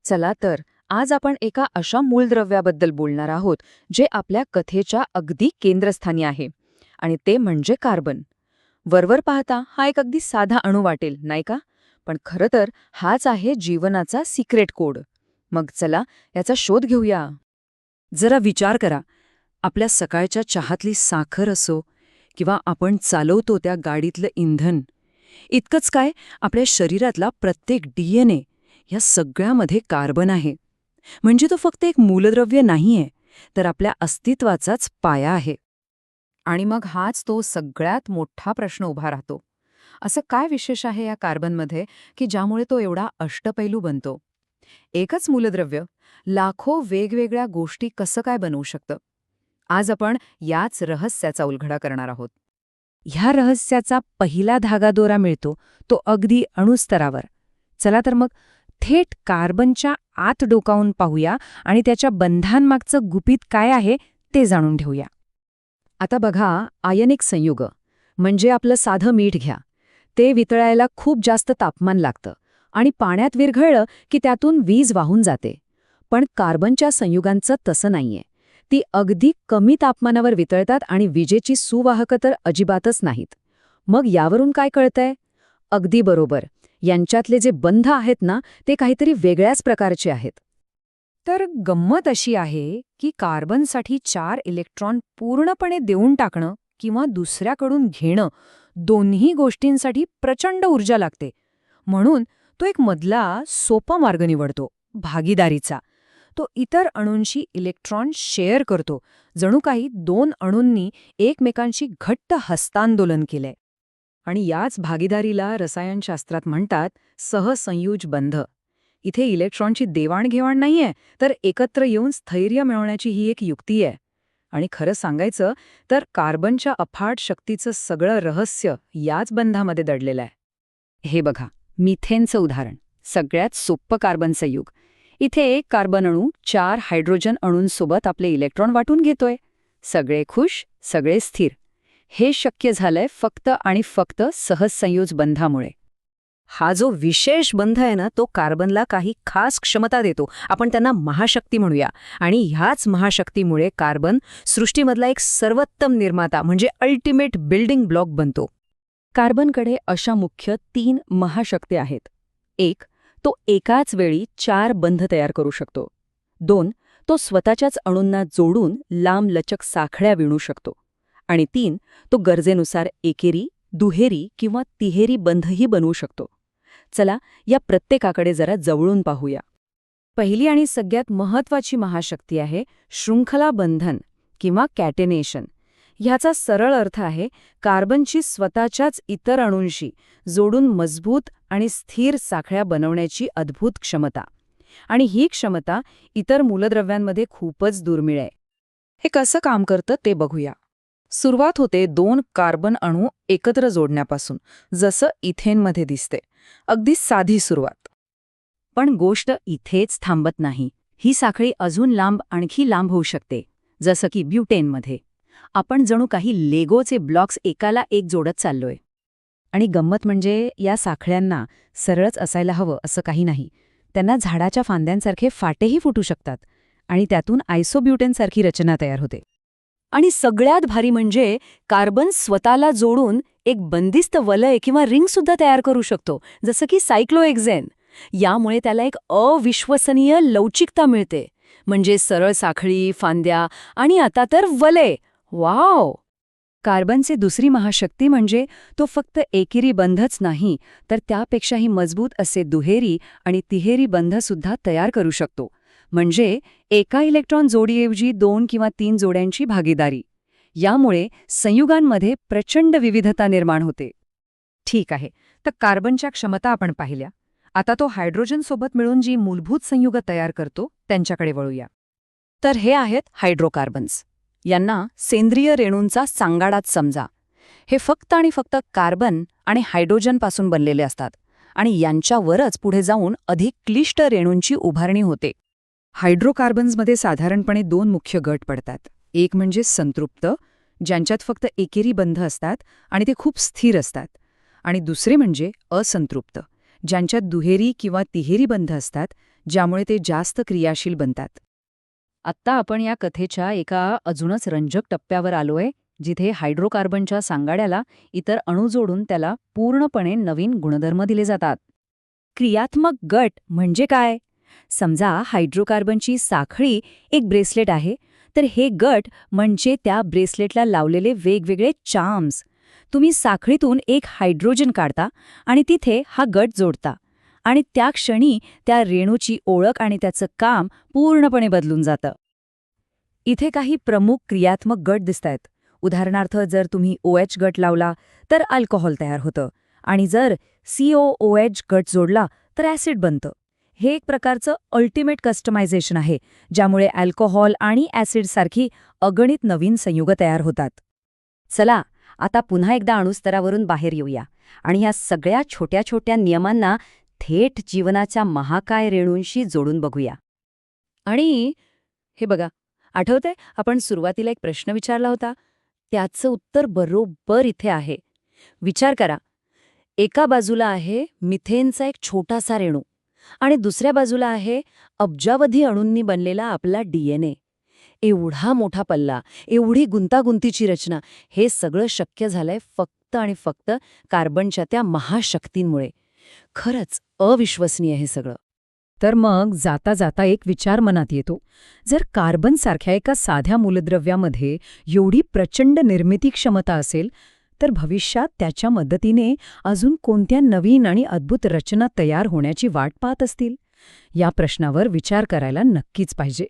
चला तर आज आपण एका अशा मूलद्रव्याबद्दल बोलणार आहोत जे आपल्या कथेच्या अगदी केंद्रस्थानी आहे आणि ते म्हणजे कार्बन. वरवर पाहता हा एक अगदी साधा अणू वाटेल, नाही का? पण खरं तर हाच आहे जीवनाचा सिक्रेट कोड. मग चला याचा शोध घेऊया. जरा विचार करा, आपल्या सकाळच्या चहातली साखर असो किंवा आपण चालवतो त्या गाडीतलं इंधन, इतकंच काय आपल्या शरीरातला प्रत्येक DNA या सगळ्यामध्ये कार्बन आहे. म्हणजे तो फक्त एक मूलद्रव्य नाहीये, तर आपल्या अस्तित्वाचाच पाया आहे. आणि मग हाच तो सगळ्यात मोठा प्रश्न उभा राहतो. असं काय विशेष आहे या कार्बनमध्ये की ज्यामुळे तो एवढा अष्टपैलू बनतो? एकच मूलद्रव्य लाखो वेगवेगळ्या गोष्टी कसं काय बनवू शकतं? आज आपण याच रहस्याचा उलगडा करणार आहोत. ह्या रहस्याचा पहिला धागादोरा मिळतो तो अगदी अणुस्तरावर. चला तर मग थेट कार्बनच्या आत डोकावून पाहूया आणि त्याच्या बंधांमागचं गुपित काय आहे ते जाणून घेऊया. आता बघा, आयनिक संयुग म्हणजे आपलं साधं मीठ घ्या. ते वितळायला खूप जास्त तापमान लागतं आणि पाण्यात विरघळलं की त्यातून वीज वाहून जाते. पण कार्बनच्या संयुगांचं तसं नाहीये. ती अगदी कमी तापमानावर वितळतात आणि विजेची सुवाहकं तर अजिबातच नाहीत. मग यावरून काय कळतंय? अगदी बरोबर, यांच्यातले जे बंध आहेत ना, ते काहीतरी वेगळ्याच प्रकारचे आहेत. तर गंमत अशी आहे की कार्बनसाठी 4 इलेक्ट्रॉन पूर्णपणे देऊन टाकणं किंवा दुसऱ्याकडून घेणं, दोन्ही गोष्टींसाठी प्रचंड ऊर्जा लागते. म्हणून तो एक मधला सोपा मार्ग निवडतो, भागीदारीचा. तो इतर अणूंशी इलेक्ट्रॉन शेअर करतो, जणू काही 2 अणूंनी एकमेकांशी घट्ट हस्तांदोलन केलंय. आणि याच भागीदारीला रसायनशास्त्रात म्हणतात सहसंयुज बंध. इथे इलेक्ट्रॉनची देवाणघेवाण नाहीये, तर एकत्र येऊन स्थैर्य मिळवण्याची ही एक युक्ती आहे. आणि खरं सांगायचं तर कार्बनच्या अफाट शक्तीचं सगळं रहस्य याच बंधामध्ये दडलेलं आहे. हे बघा, मिथेनचं उदाहरण, सगळ्यात सोपं कार्बन संयुग. इथे एक कार्बन अणू 4 हायड्रोजन अणूंसोबत आपले इलेक्ट्रॉन वाटून घेतोय. सगळे खुश, सगळे स्थिर. हे शक्य झालंय फक्त आणि फक्त सहसंयोज बंधामुळे. हा जो विशेष बंध आहे ना, तो कार्बनला काही खास क्षमता देतो. आपण त्यांना महाशक्ती म्हणूया. आणि ह्याच महाशक्तीमुळे कार्बन सृष्टीमधला एक सर्वोत्तम निर्माता म्हणजे अल्टिमेट बिल्डिंग ब्लॉक बनतो. कार्बनकडे अशा मुख्य 3 महाशक्ती आहेत. 1. तो एकाच वेळी 4 बंध तयार करू शकतो. 2. तो स्वतःच्याच अणूंना जोडून लांब लचक साखळ्या विणू शकतो. आणि 3. तो गरजेनुसार एकेरी, दुहेरी किंवा तिहेरी बंधही बनवू शकतो. चला या प्रत्येकाकडे जरा जवळून पाहूया. पहिली आणि सगळ्यात महत्त्वाची महाशक्ती आहे शृंखला बंधन किंवा कॅटेनेशन. ह्याचा सरळ अर्थ आहे कार्बनची स्वतःच्याच इतर अणूंशी जोडून मजबूत आणि स्थिर साखळ्या बनवण्याची अद्भुत क्षमता. आणि ही क्षमता इतर मूलद्रव्यांमध्ये खूपच दुर्मिळ आहे. हे कसं काम करतं ते बघूया. सुरुवात होते 2 कार्बन अणू एकत्र जोडण्यापासून, जसं इथेनमध्ये दिसते. अगदी साधी सुरुवात. पण गोष्ट इथेच थांबत नाही. ही साखळी अजून लांब, आणखी लांब होऊ शकते, जसं की ब्युटेनमध्ये. आपण जणू काही लेगोचे ब्लॉक्स एकाला एक जोडत चाललोय. आणि गंमत म्हणजे या साखळ्यांना सरळच असायला हवं असं काही नाही. त्यांना झाडाच्या फांद्यांसारखे फाटेही फुटू शकतात आणि त्यातून आयसोब्युटेनसारखी रचना तयार होते. आणि सगळ्यात भारी म्हणजे कार्बन स्वतःला जोडून एक बंदिस्त वलय किंवा रिंगसुद्धा तयार करू शकतो, जसं की सायक्लोहेक्झेन. यामुळे त्याला एक अविश्वसनीय लवचिकता मिळते. म्हणजे सरळ साखळी, फांद्या आणि आता तर वलय. वाव! कार्बनचे दुसरी महाशक्ती म्हणजे तो फक्त एकेरी बंधच नाही, तर त्यापेक्षाही मजबूत असे दुहेरी आणि तिहेरी बंधसुद्धा तयार करू शकतो. म्हणजे एका इलेक्ट्रॉन जोडीऐवजी 2 किंवा 3 जोड्यांची भागीदारी. यामुळे संयुगांमध्ये प्रचंड विविधता निर्माण होते. ठीक आहे, तर कार्बनच्या क्षमता आपण पाहिल्या. आता तो हायड्रोजनसोबत मिळून जी मूलभूत संयुग तयार करतो त्यांच्याकडे वळूया. तर हे आहेत हायड्रोकार्बन्स. यांना सेंद्रिय रेणूंचा सांगाडाच समजा. हे फक्त आणि फक्त कार्बन आणि हायड्रोजनपासून बनलेले असतात आणि यांच्यावरच पुढे जाऊन अधिक क्लिष्ट रेणूंची उभारणी होते. हायड्रोकार्बन्समध्ये साधारणपणे 2 मुख्य गट पडतात. एक म्हणजे संतृप्त, ज्यांच्यात फक्त एकेरी बंध असतात आणि ते खूप स्थिर असतात. आणि दुसरे म्हणजे असंतृप्त, ज्यांच्यात दुहेरी किंवा तिहेरी बंध असतात, ज्यामुळे ते जास्त क्रियाशील बनतात. आत्ता आपण या कथेच्या एका अजूनच रंजक टप्प्यावर आलोय, जिथे हायड्रोकार्बनच्या सांगाड्याला इतर अणू जोडून त्याला पूर्णपणे नवीन गुणधर्म दिले जातात. क्रियात्मक गट म्हणजे काय? समजा हायड्रोकार्बनची साखळी एक ब्रेसलेट आहे, तर हे गट म्हणजे त्या ब्रेसलेटला लावलेले वेगवेगळे चार्म्स. तुम्ही साखळीतून एक हायड्रोजन काढता आणि तिथे हा गट जोडता, आणि त्या क्षणी त्या रेणूची ओळख आणि त्याचं काम पूर्णपणे बदलून जातं. इथे काही प्रमुख क्रियात्मक गट दिसतायत. उदाहरणार्थ, जर तुम्ही OH गट लावला तर अल्कोहोल तयार होतं, आणि जर COOH गट जोडला तर ॲसिड बनतं. हे एक प्रकारचं अल्टिमेट कस्टमायझेशन आहे, ज्यामुळे अल्कोहोल आणि ॲसिडसारखी अगणित नवीन संयुग तयार होतात. चला, आता पुन्हा एकदा अणुस्तरावरून बाहेर येऊया आणि ह्या सगळ्या छोट्या छोट्या नियमांना थेट जीवनाच्या महाकाय रेणूंशी जोडून बघूया. आणि हे बघा, आठवतंय आपण सुरुवातीला एक प्रश्न विचारला होता? त्याचं उत्तर बरोबर इथे आहे. विचार करा, एका बाजूला आहे मिथेनचा एक छोटासा रेणू आणि दुसऱ्या बाजूला आहे अब्जावधी अणूंनी बनलेला आपला DNA. एवढा मोठा पल्ला, एवढी गुंतागुंतीची रचना, हे सगळं शक्य झालंय फक्त आणि फक्त कार्बनच्या त्या महाशक्तींमुळे. खरंच अविश्वसनीय हे सगळं. तर मग जाता जाता एक विचार मनात येतो. जर कार्बनसारख्या एका साध्या मूलद्रव्यामध्ये एवढी प्रचंड निर्मिती क्षमता असेल, तर भविष्यात त्याच्या मदतीने अजून कोणत्या नवीन आणि अद्भुत रचना तयार होण्याची वाट पाहत असतील? या प्रश्नावर विचार करायला नक्कीच पाहिजे.